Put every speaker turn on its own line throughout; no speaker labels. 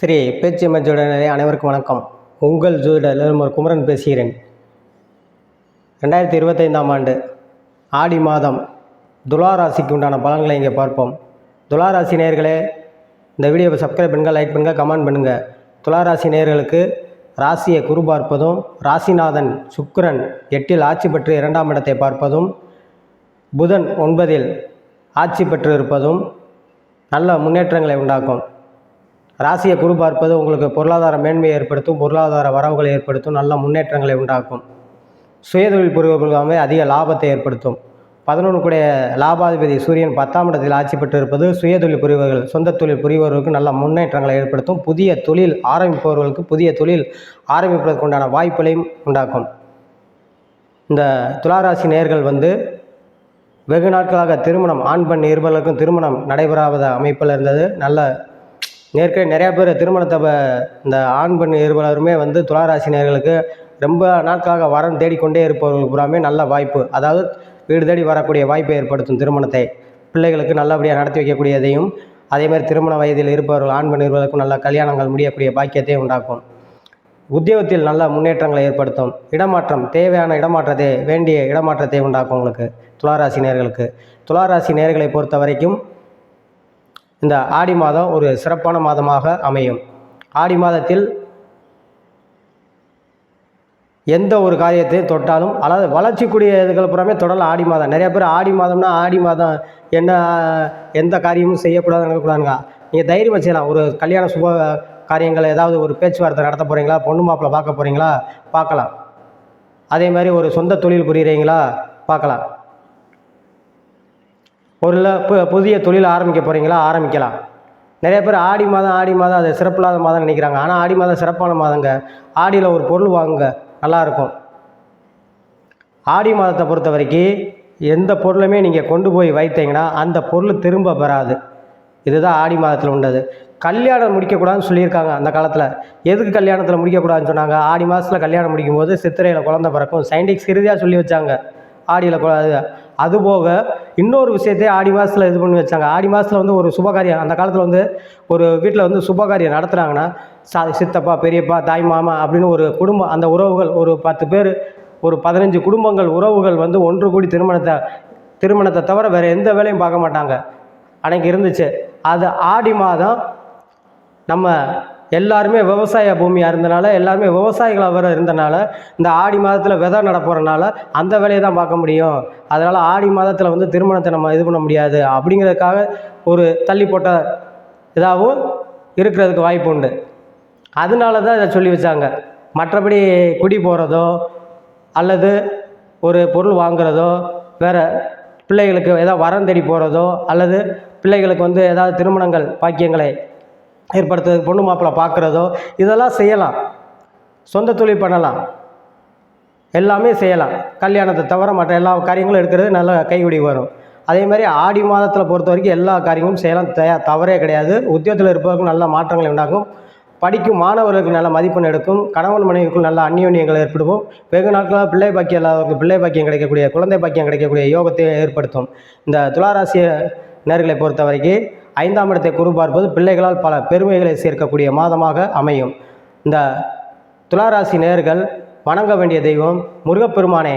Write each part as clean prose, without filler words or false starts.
ஸ்ரீ பேச்சியம்மை ஜோதிடரே அனைவருக்கும் வணக்கம். உங்கள் ஜோதிடர் குமரன் பேசுகிறேன். 2025ஆம் ஆண்டு ஆடி மாதம் துலா ராசிக்கு உண்டான பலன்களை இங்கே பார்ப்போம். துலா ராசி நேயர்களே, இந்த வீடியோவை சப்ஸ்கிரைப் பண்ணுங்கள், லைக் பண்ணுங்கள், கமெண்ட் பண்ணுங்கள். துலா ராசி நேயர்களுக்கு ராசியை குரு பார்ப்பதும், ராசிநாதன் சுக்கிரன் 8இல் ஆட்சி பெற்று 2ஆம் இடத்தை பார்ப்பதும், புதன் 9இல் ஆட்சி பெற்று இருப்பதும் நல்ல முன்னேற்றங்களை உண்டாக்கும். ராசியை குரு பார்ப்பது உங்களுக்கு பொருளாதார மேன்மையை ஏற்படுத்தும், பொருளாதார வரவுகளை ஏற்படுத்தும், நல்ல முன்னேற்றங்களை உண்டாக்கும். சுயதொழில் புரிபவர்களாகவே அதிக லாபத்தை ஏற்படுத்தும். 11 கூடிய லாபாதிபதி சூரியன் 10ஆம் இடத்தில் ஆட்சி பெற்று இருப்பது சுயதொழில் புரிபவர்கள், சொந்த தொழில் புரிபவர்களுக்கு நல்ல முன்னேற்றங்களை ஏற்படுத்தும். புதிய தொழில் ஆரம்பிப்பவர்களுக்கு புதிய தொழில் ஆரம்பிப்பதற்குண்டான வாய்ப்புகளையும் உண்டாக்கும். இந்த துளாராசி நேயர்கள் வெகு நாட்களாக திருமணம், ஆண் பெண் இருவர்களுக்கும் திருமணம் நடைபெறாத அமைப்பில் இருந்தது. நல்ல நிறையா பேர் திருமணத்தை இந்த ஆண் பெண் இருவருமே துளாராசி நேயர்களுக்கு ரொம்ப நாட்களாக வரன் தேடிக்கொண்டே இருப்பவர்களுக்கு பூராமே நல்ல வாய்ப்பு, அதாவது வீடு தேடி வரக்கூடிய வாய்ப்பை ஏற்படுத்தும். திருமணத்தை பிள்ளைகளுக்கு நல்லபடியாக நடத்தி வைக்கக்கூடியதையும், அதேமாதிரி திருமண வயதில் இருப்பவர்கள் ஆண் பெண் இருவருக்கும் நல்ல கல்யாணங்கள் முடியக்கூடிய பாக்கியத்தையும் உண்டாக்கும். உத்தியோகத்தில் நல்ல முன்னேற்றங்களை ஏற்படுத்தும். இடமாற்றம், தேவையான இடமாற்றத்தை, வேண்டிய இடமாற்றத்தை உண்டாக்கும் உங்களுக்கு துளாராசி நேயர்களுக்கு. துளாராசி நேயர்களை பொறுத்த வரைக்கும் இந்த ஆடி மாதம் ஒரு சிறப்பான மாதமாக அமையும். ஆடி மாதத்தில் எந்த ஒரு காரியத்தையும் தொட்டாலும், அதாவது வளர்ச்சிக்கூடிய இதுகள் புறமே தொடரலாம். ஆடி மாதம் நிறைய பேர் ஆடி மாதம்னா ஆடி மாதம் என்ன, எந்த காரியமும் செய்யக்கூடாது நினைக்கக்கூடாதுங்க. நீங்கள் தைரியமாக செய்யலாம். ஒரு கல்யாண சுப காரியங்கள், ஏதாவது ஒரு பேச்சுவார்த்தை நடத்த போகிறீங்களா, பொண்ணு மாப்பிள்ளை பார்க்க போகிறீங்களா, பார்க்கலாம். அதே மாதிரி ஒரு சொந்த தொழில் புரிகிறீங்களா, பார்க்கலாம். ஒரு புதிய தொழில் ஆரம்பிக்க போகிறீங்களா, ஆரம்பிக்கலாம். நிறைய பேர் ஆடி மாதம் அது சிறப்பில்லாத மாதம் நினைக்கிறாங்க. ஆனால் ஆடி மாதம் சிறப்பான மாதங்க. ஆடியில் ஒரு பொருள் வாங்குங்க, நல்லாயிருக்கும். ஆடி மாதத்தை பொறுத்த வரைக்கும் எந்த பொருளுமே நீங்கள் கொண்டு போய் வைத்தீங்கன்னா அந்த பொருள் திரும்ப பெறாது. இதுதான் ஆடி மாதத்தில் உண்டது. கல்யாணம் முடிக்கக்கூடாதுன்னு சொல்லியிருக்காங்க அந்த காலத்தில். எதுக்கு கல்யாணத்தில் முடிக்கக்கூடாதுன்னு சொன்னாங்க? ஆடி மாதத்தில் கல்யாணம் முடிக்கும்போது சித்திரையில் குழந்தை பிறக்கும், சயின்டிஃபிக் ரீதியாக சொல்லி வச்சாங்க. ஆடியில் அதுபோக இன்னொரு விஷயத்தையே ஆடி மாதத்தில் இது பண்ணி வச்சாங்க. ஆடி மாதத்தில் ஒரு சுபகாரியம், அந்த காலத்தில் ஒரு வீட்டில் சுபகாரியம் நடத்துகிறாங்கன்னா சித்தப்பா, பெரியப்பா, தாய் மாமா அப்படின்னு ஒரு குடும்பம், அந்த உறவுகள் ஒரு 10 பேர், ஒரு 15 குடும்பங்கள் உறவுகள் ஒன்று கூடி திருமணத்தை தவிர வேறு எந்த வேலையும் பார்க்க மாட்டாங்க. அன்றைக்கி இருந்துச்சு. அது ஆடி மாதம் நம்ம எல்லாருமே விவசாய பூமியாக இருந்தனால, எல்லாருமே விவசாயிகளாக வேறு இருந்தனால, இந்த ஆடி மாதத்தில் விதை நடப்போறனால அந்த வேலையை தான் பார்க்க முடியும். அதனால் ஆடி மாதத்தில் திருமணத்தை நம்ம இது பண்ண முடியாது அப்படிங்கிறதுக்காக ஒரு தள்ளி போட்ட இதாகவும் இருக்கிறதுக்கு வாய்ப்பு உண்டு. அதனால தான் இதை சொல்லி வச்சாங்க. மற்றபடி குடி போகிறதோ அல்லது ஒரு பொருள் வாங்குறதோ, வேறு பிள்ளைகளுக்கு ஏதாவது வரம் தேடி போகிறதோ, அல்லது பிள்ளைகளுக்கு ஏதாவது திருமணங்கள் பாக்கியங்களை ஏற்படுத்துறதுக்கு பொண்ணு மாப்பிள்ளை பார்க்குறதோ, இதெல்லாம் செய்யலாம். சொந்த தொழில் பண்ணலாம், எல்லாமே செய்யலாம். கல்யாணத்தை தவிர மற்ற எல்லா காரியங்களும் எடுக்கிறது நல்ல கைகுடி வரும். அதே மாதிரி ஆடி மாதத்தில் பொறுத்த வரைக்கும் எல்லா காரியங்களும் செய்யலாம், தவறே கிடையாது. உத்தியோகத்தில் இருப்பவர்களுக்கு நல்ல மாற்றங்களை உண்டாக்கும். படிக்கும் மாணவர்களுக்கு நல்ல மதிப்பெண் எடுக்கும். கணவன் மனைவிக்குள் நல்ல அந்யோன்யங்கள் ஏற்படுவோம். வெகு நாட்களாக பிள்ளை பாக்கியம் இல்லாதவர்களுக்கு பிள்ளை பாக்கியம் கிடைக்கக்கூடிய, குழந்தை பாக்கியம் கிடைக்கக்கூடிய யோகத்தை ஏற்படுத்தும். இந்த துளாராசி நேர்களை பொறுத்த வரைக்கும் 5ஆம் இடத்தை குரு பார்ப்பது பிள்ளைகளால் பல பெருமைகளை சேர்க்கக்கூடிய மாதமாக அமையும். இந்த துளாராசி நேர்கள் வணங்க வேண்டிய தெய்வம் முருகப்பெருமானே.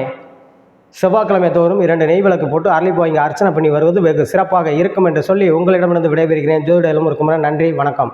செவ்வாய்க்கிழமை தோறும் 2 நெய் விளக்கு போட்டு அரளிப்பூ இங்கே அர்ச்சனை பண்ணி வருவது வெகு சிறப்பாக இருக்கும் என்று சொல்லி உங்களிடமிருந்து விடைபெறுகிறேன். ஜோதிடர் குமரன். நன்றி, வணக்கம்.